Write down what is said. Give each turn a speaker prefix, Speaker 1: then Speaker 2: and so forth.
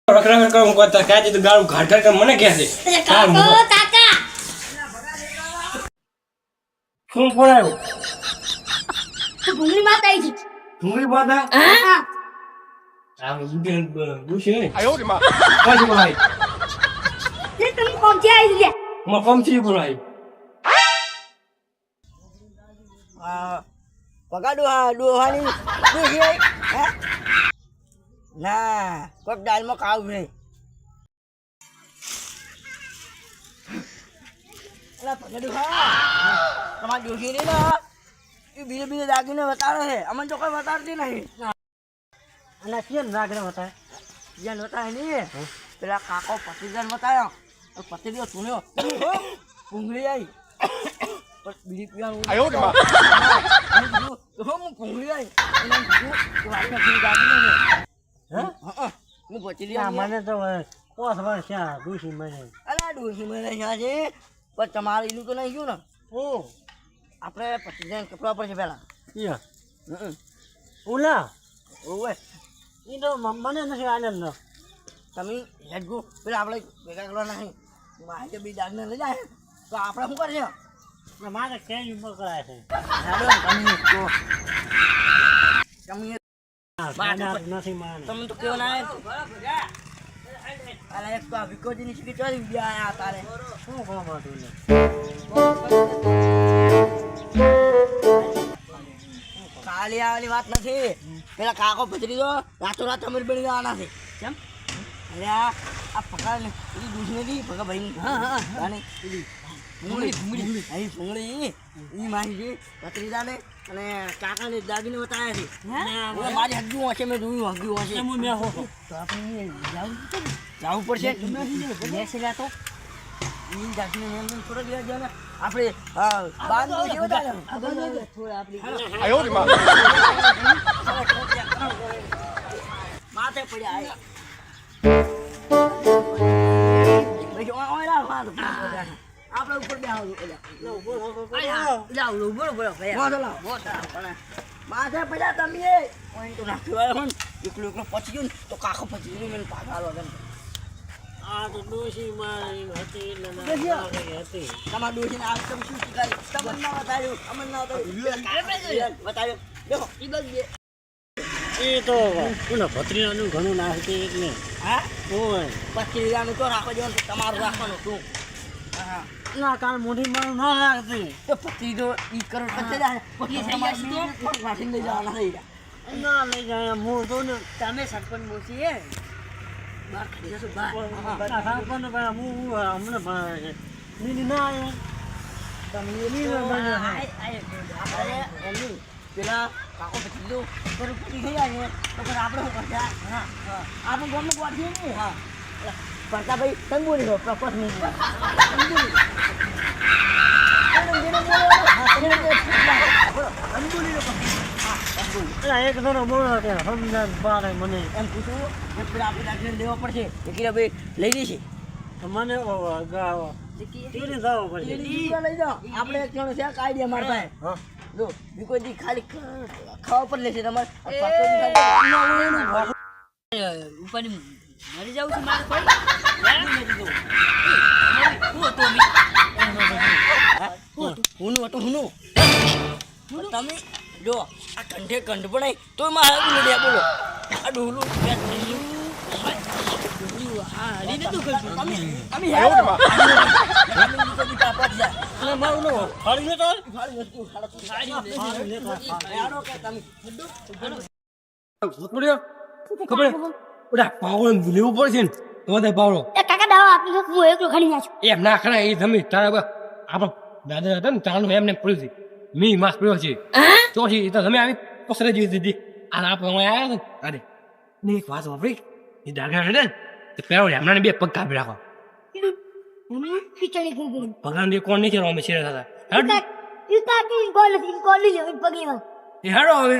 Speaker 1: રખડા કરું કરતા કાજે તો ગાળું ઘાટ ઘાટ મને કહે છે
Speaker 2: કાકા
Speaker 1: શું ફોડાયો
Speaker 2: ભૂંગળી માતા આવી છે.
Speaker 1: ડુંગળી બાદા
Speaker 2: હા
Speaker 1: આ ગુશે આયો રે માં પાછી બોલાય
Speaker 2: તે તમે કોણ છે આવી ગયા
Speaker 1: માં કોમ થી બોલાય
Speaker 3: પગાડો હા ડોહાની ડોહી હે ના કોક દાલમાં ખાવું નહીં અલા પગાડો હા તમારી ડોહી ને ના એ બીજે બીજે દાગીને બતાડે છે અમને તો કોઈ બતાડતી નહીં અને કેમ દાગીને બતાડે જ્યાં બતાડે નહીં પેલા કાકો પતિજન બતાવ્યો પતિજન સુન્યો ભૂંગળી આવી બીજી પીવાનું આયો કે તો હું ભૂંગળી આવી એને કીધું કે વાતને ફરી દાગીને હા હું પચી લ્યા મને તો કોસ વર્ષ છે ડુસી મને અલા ડુસી મને ક્યાં છે પણ તમારે એનું તો નહીં ગયું ને આપણે 25 કપડા પર છે પેલા ઓલા ઓવે એ તો મને નથી આનંદ તમે હેડગો પેલા આપણે ભેગા કરવા નહીં મારે બી દાગને લઈ જાય તો આપણે શું કરશે મારે કેમ પકડાય છે હેડો તમે તો તમે તમે તો કેવો ના અરે એક તો વિકોજી ની શીખી ચોરી ગયા આયા તારે શું કામ હતું ને ખાલી આવેલી વાત નથી પેલા કાકો ભજરી દો રાતો રાત અમીર બની જવાના છે કેમ અરે આ પકડ ને પેલી દૂધ નથી ભગા ભાઈ હા હા અને પેલી ભૂંગળી અહીં ભૂંગળી એ મારી છે ભત્રીજા ને અને કાકા ને દાદીને બતાવ્યા છે મારી હજુ હશે મેં જોયું હજુ હશે તો આપણે જવું પડશે બેસી રહ્યા તો એ દાદીને મેમ થોડો દિવસ જાય ને આપણે બાર દિવસે માથે પડ્યા આપણે ઉપર બે માથે પડ્યા તમે એકલું એકલું પચી ગયું તો કાકો પચી ગયું મને પાછા આ તો ડોશી મારી હતી તમારા ડોશી ને આ તમે શું શીખાય તમને ના બતાવ્યું અમને ના બતાવ્યું દેખો એ બસ એ તો કોના ભત્રીજાનું ઘણું ના હતી એટલે હા હોય ભત્રીજાનું તો રાખો દેવાનું તમારું રાખવાનું તું હા ના કાલ મોઢી મારું ના રાખતી તો ભત્રીજો ઈ કરોડ પચે જાય પછી તમારી વાસીને લઈ જવાના થઈ ગયા ના લઈ જાય મોર તો ને તમે સરપંચ મોસી હે બાર ખાઈ જશો બાર સરપંચ બા હું હમણાં ભણાવે છે નીની ના આયા તમે નીની ના આયા પેલા કાકો ભત્રીજો પર પૂરી થઈ જાય તો પછી આપણે શું કરતા હા આપણે ગોમનું ગોઠીએ ને હા પડતા ભાઈ તંબુરી હો પ્રપોઝ નહીં એક જણો બોલો કે સમજાન બારે મને એમ પૂછું પેલા આપણે દાખલે લેવા પડશે કે ભાઈ લઈ જઈશે મને લઈ જાઓ આપણે એક જણો છે આઈડિયા મારતા હા જો બીકો દી ખાલી ખાવા પર લેશે તમારે ઉપરની મરી જાવ છું મારે કોઈ હું તમે જો આ કંઠે કંઠ પણ તો મારે બોલો આ ડોલું
Speaker 1: પાવડો લેવું પડશે ને તો પાવડો
Speaker 2: કાકા દાવા આપી દો હું એકલો ખણી નાખું
Speaker 1: એમ ના ખરા એ તમે તારા આપણા દાદા હતા ને ચાલુ એમને પડ્યું છે મી માસ પડ્યો છે તો પછી તો તમે આવી પસરે જોઈ દીધી આ આપણે આવ્યા ને અરે ને એક વાત વાપરી એ દાગા છે ને તે પેલો એમના બે પગ કાપી રાખો
Speaker 2: ખીચડી ગઈ
Speaker 1: ભગવાન દે કોણ નહીં છે અમે છે દાદા
Speaker 2: ઈ કાકી કોલ લે પગી
Speaker 1: એ હાડો હવે